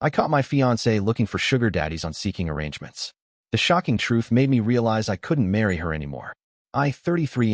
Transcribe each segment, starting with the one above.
I caught my fiancée looking for sugar daddies on Seeking Arrangements. The shocking truth made me realize I couldn't marry her anymore. I, 33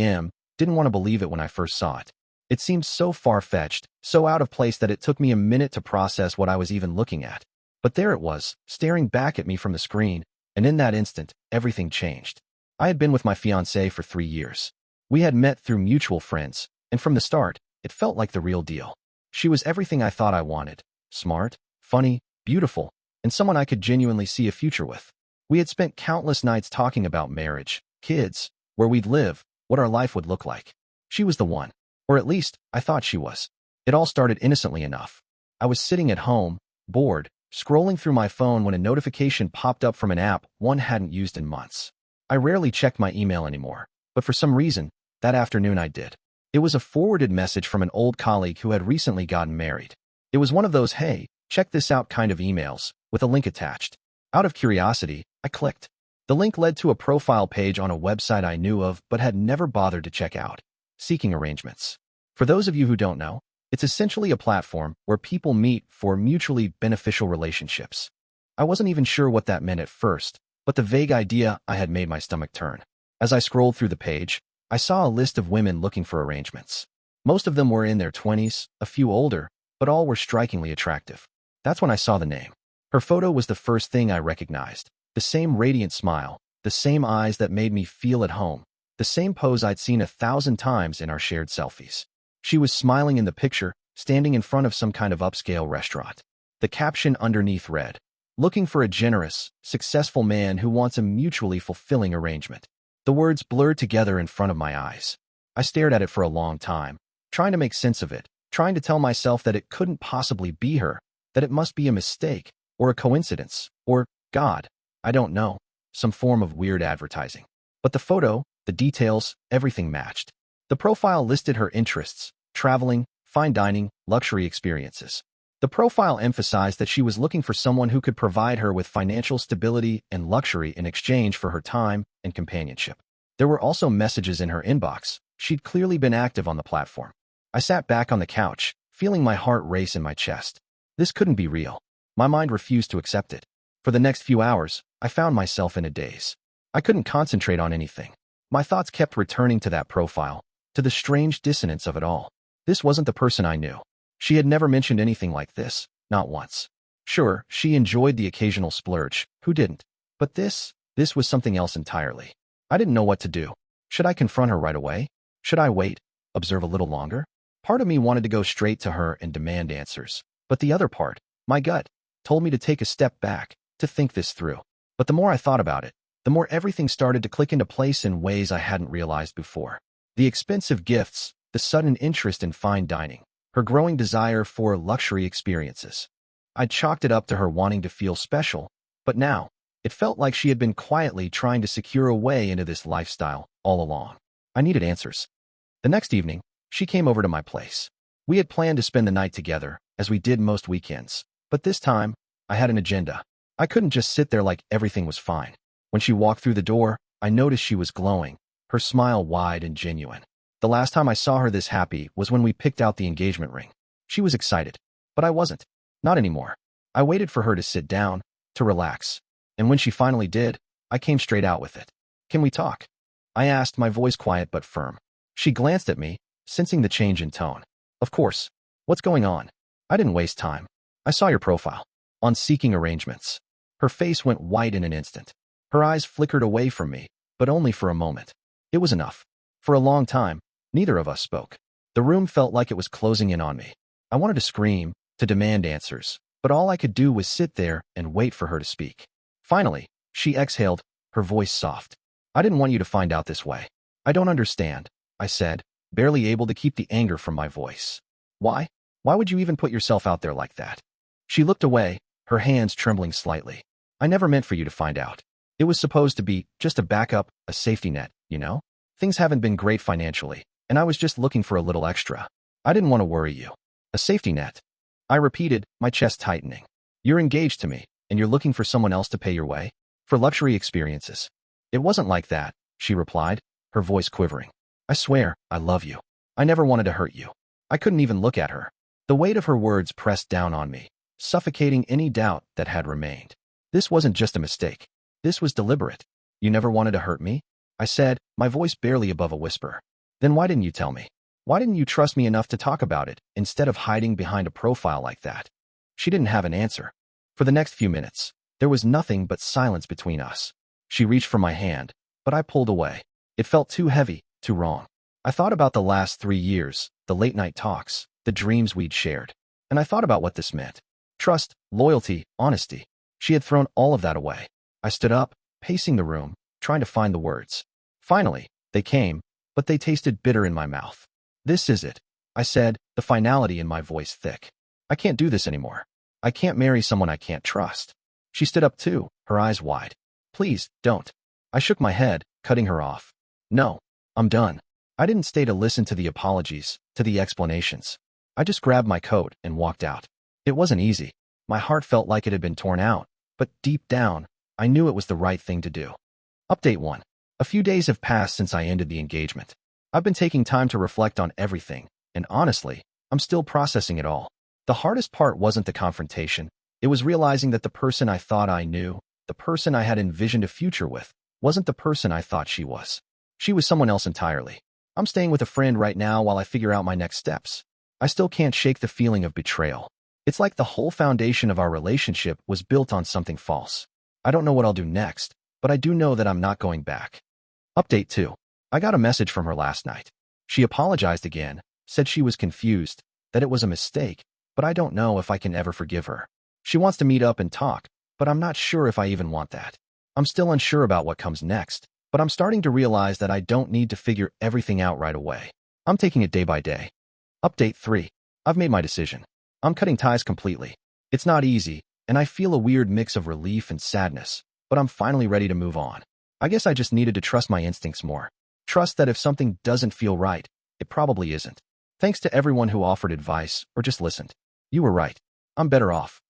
didn't want to believe it when I first saw it. It seemed so far-fetched, so out of place that it took me a minute to process what I was even looking at. But there it was, staring back at me from the screen, and in that instant, everything changed. I had been with my fiancée for 3 years. We had met through mutual friends, and from the start, it felt like the real deal. She was everything I thought I wanted: smart, funny, beautiful, and someone I could genuinely see a future with. We had spent countless nights talking about marriage, kids, where we'd live, what our life would look like. She was the one. Or at least, I thought she was. It all started innocently enough. I was sitting at home, bored, scrolling through my phone when a notification popped up from an app one hadn't used in months. I rarely checked my email anymore, but for some reason, that afternoon I did. It was a forwarded message from an old colleague who had recently gotten married. It was one of those "hey, check this out" kind of emails, with a link attached. Out of curiosity, I clicked. The link led to a profile page on a website I knew of but had never bothered to check out: Seeking Arrangements. For those of you who don't know, it's essentially a platform where people meet for mutually beneficial relationships. I wasn't even sure what that meant at first, but the vague idea had made my stomach turn. As I scrolled through the page, I saw a list of women looking for arrangements. Most of them were in their 20s, a few older, but all were strikingly attractive. That's when I saw the name. Her photo was the first thing I recognized. The same radiant smile, the same eyes that made me feel at home, the same pose I'd seen 1,000 times in our shared selfies. She was smiling in the picture, standing in front of some kind of upscale restaurant. The caption underneath read, "Looking for a generous, successful man who wants a mutually fulfilling arrangement." The words blurred together in front of my eyes. I stared at it for a long time, trying to make sense of it, trying to tell myself that it couldn't possibly be her, that it must be a mistake, or a coincidence, or, God, I don't know, some form of weird advertising. But the photo, the details, everything matched. The profile listed her interests: traveling, fine dining, luxury experiences. The profile emphasized that she was looking for someone who could provide her with financial stability and luxury in exchange for her time and companionship. There were also messages in her inbox. She'd clearly been active on the platform. I sat back on the couch, feeling my heart race in my chest. This couldn't be real. My mind refused to accept it. For the next few hours, I found myself in a daze. I couldn't concentrate on anything. My thoughts kept returning to that profile, to the strange dissonance of it all. This wasn't the person I knew. She had never mentioned anything like this, not once. Sure, she enjoyed the occasional splurge. Who didn't? But this was something else entirely. I didn't know what to do. Should I confront her right away? Should I wait, observe a little longer? Part of me wanted to go straight to her and demand answers. But the other part, my gut, told me to take a step back, to think this through. But the more I thought about it, the more everything started to click into place in ways I hadn't realized before. The expensive gifts, the sudden interest in fine dining, her growing desire for luxury experiences. I'd chalked it up to her wanting to feel special, but now, it felt like she had been quietly trying to secure a way into this lifestyle all along. I needed answers. The next evening, she came over to my place. We had planned to spend the night together, as we did most weekends, but this time, I had an agenda. I couldn't just sit there like everything was fine. When she walked through the door, I noticed she was glowing, her smile wide and genuine. The last time I saw her this happy was when we picked out the engagement ring. She was excited, but I wasn't. Not anymore. I waited for her to sit down, to relax. And when she finally did, I came straight out with it. "Can we talk?" I asked, my voice quiet but firm. She glanced at me, sensing the change in tone. "Of course. What's going on?" I didn't waste time. "I saw your profile. On Seeking Arrangements." Her face went white in an instant. Her eyes flickered away from me, but only for a moment. It was enough. For a long time, neither of us spoke. The room felt like it was closing in on me. I wanted to scream, to demand answers, but all I could do was sit there and wait for her to speak. Finally, she exhaled, her voice soft. "I didn't want you to find out this way." "I don't understand," I said, barely able to keep the anger from my voice. "Why? Why would you even put yourself out there like that?" She looked away, her hands trembling slightly. "I never meant for you to find out. It was supposed to be just a backup, a safety net, you know? Things haven't been great financially, and I was just looking for a little extra. I didn't want to worry you." "A safety net?" I repeated, my chest tightening. "You're engaged to me, and you're looking for someone else to pay your way? For luxury experiences?" "It wasn't like that," she replied, her voice quivering. "I swear, I love you. I never wanted to hurt you." I couldn't even look at her. The weight of her words pressed down on me, suffocating any doubt that had remained. This wasn't just a mistake. This was deliberate. You never wanted to hurt me? I said, my voice barely above a whisper. Then why didn't you tell me? Why didn't you trust me enough to talk about it, instead of hiding behind a profile like that? She didn't have an answer. For the next few minutes, there was nothing but silence between us. She reached for my hand, but I pulled away. It felt too heavy, too wrong. I thought about the last 3 years, the late-night talks, the dreams we'd shared. And I thought about what this meant. Trust, loyalty, honesty. She had thrown all of that away. I stood up, pacing the room, trying to find the words. Finally, they came, but they tasted bitter in my mouth. This is it, I said, the finality in my voice thick. I can't do this anymore. I can't marry someone I can't trust. She stood up too, her eyes wide. Please, don't. I shook my head, cutting her off. No, I'm done. I didn't stay to listen to the apologies, to the explanations. I just grabbed my coat and walked out. It wasn't easy. My heart felt like it had been torn out, but deep down, I knew it was the right thing to do. Update 1. A few days have passed since I ended the engagement. I've been taking time to reflect on everything, and honestly, I'm still processing it all. The hardest part wasn't the confrontation. It was realizing that the person I thought I knew, the person I had envisioned a future with, wasn't the person I thought she was. She was someone else entirely. I'm staying with a friend right now while I figure out my next steps. I still can't shake the feeling of betrayal. It's like the whole foundation of our relationship was built on something false. I don't know what I'll do next, but I do know that I'm not going back. Update 2. I got a message from her last night. She apologized again, said she was confused, that it was a mistake, but I don't know if I can ever forgive her. She wants to meet up and talk, but I'm not sure if I even want that. I'm still unsure about what comes next, but I'm starting to realize that I don't need to figure everything out right away. I'm taking it day by day. Update 3. I've made my decision. I'm cutting ties completely. It's not easy, and I feel a weird mix of relief and sadness, but I'm finally ready to move on. I guess I just needed to trust my instincts more. Trust that if something doesn't feel right, it probably isn't. Thanks to everyone who offered advice or just listened. You were right. I'm better off.